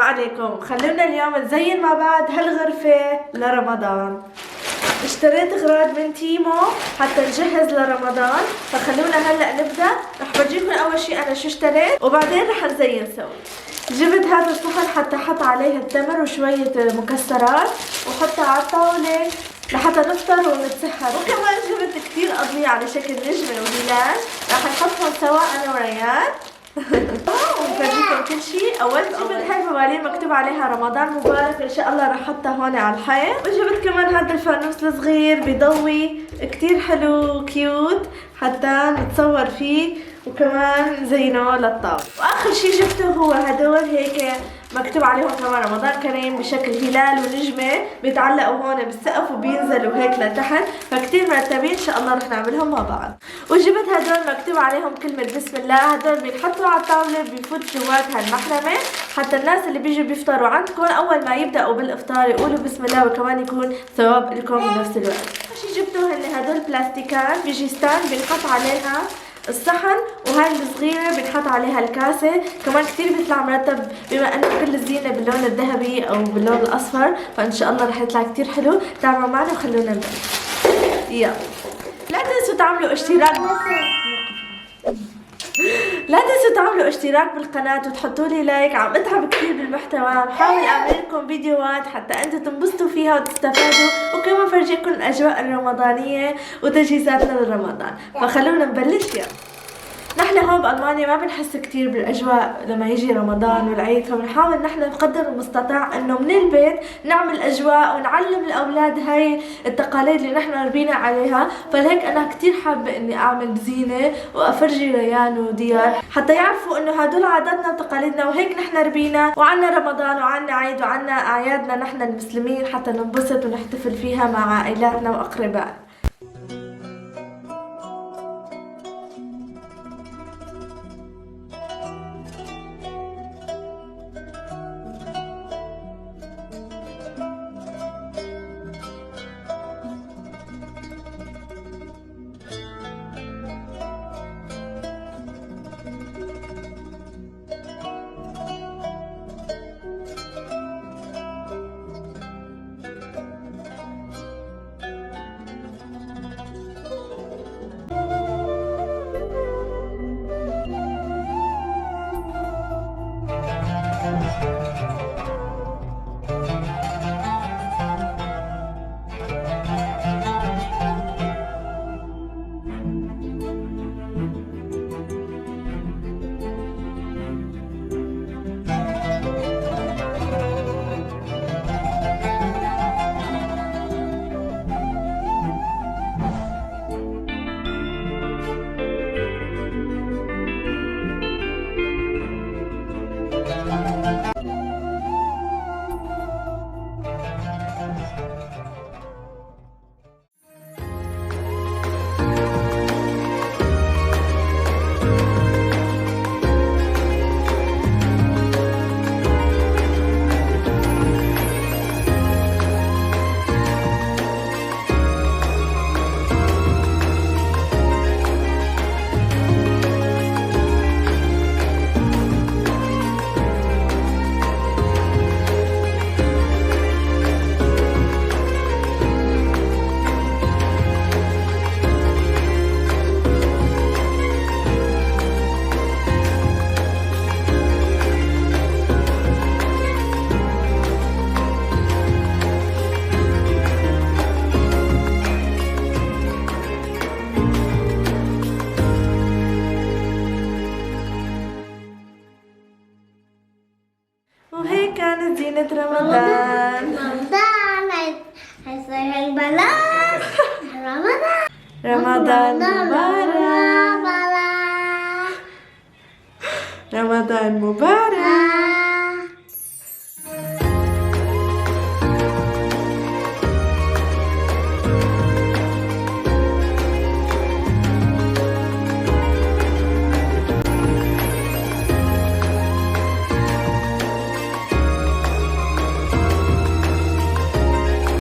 عليكم. خلونا اليوم نزين مع بعض هالغرفة لرمضان. اشتريت اغراض من تيمو حتى نجهز لرمضان، فخلونا هلا نبدا. رح بجيكم اول شيء انا شو اشتريت وبعدين رح نزين سوا. جبت هذا الصحن حتى احط عليه التمر وشوية مكسرات وحطها على الطاولة لحتى نفطر ونتسحر. وكمان جبت كثير أضوية على شكل نجمة وهلال، رح نحطهم سوا انا وريان ونفرجيكم كل شيء. اول جبت هاي موالين مكتوب عليها رمضان مبارك، ان شاء الله رح احطها هون على الحيط. وجبت كمان هذا الفانوس الصغير بضوي كتير حلو كيوت حتى نتصور فيه وكمان زينه للطاولة. واخر شيء جبته هو هدول هيك مكتوب عليهم كمان رمضان كريم بشكل هلال ونجمه، بيتعلقوا هون بالسقف وبينزلوا هيك لتحت، فكتير مرتبين ان شاء الله رح نعملهم مع بعض. وجبت هدول مكتوب عليهم كلمه بسم الله، هدول بينحطوا على الطاوله بيفوت جوات هالمحرمه حتى الناس اللي بيجوا بيفطروا عندكم اول ما يبداوا بالافطار يقولوا بسم الله، وكمان يكون ثواب لكم بنفس الوقت. شي جبته هن هدول بلاستيكات، بيجي ستاند بينحط عليها الصحن، وهاي الصغيرة بنحط عليها الكاسة، كمان كتير بيطلع مرتب بما انه كل الزينة باللون الذهبي او باللون الاصفر، فان شاء الله رح يطلع كتير حلو. تابعوا معنا وخلونا نبلش. يلا لا تنسوا تعملوا اشتراك بالقناة وتحطوا لي لايك. عم اتعب كثير بالمحتوى، بحاول اعمل لكم فيديوهات حتى انتم تنبسطوا فيها وتستفادوا، وكمان فرجيكم الاجواء الرمضانية وتجهيزاتنا لرمضان. فخلونا نبلش. يلا نحن هون بألمانيا ما بنحس كتير بالأجواء لما يجي رمضان والعيد، فبنحاول نحن بقدر المستطاع إنه من البيت نعمل أجواء ونعلم الأولاد هاي التقاليد اللي نحن ربينا عليها. فلهيك أنا كتير حابة إني أعمل زينة وأفرجي ريان وديار حتى يعرفوا إنه هدول عاداتنا وتقاليدنا، وهيك نحن ربينا، وعنا رمضان وعنا عيد وعنا أعيادنا نحن المسلمين حتى ننبسط ونحتفل فيها مع عائلاتنا وأقربائنا. وهيك كانت زينة رمضان. هيصير البلاء رمضان مبارك، رمضان مبارك.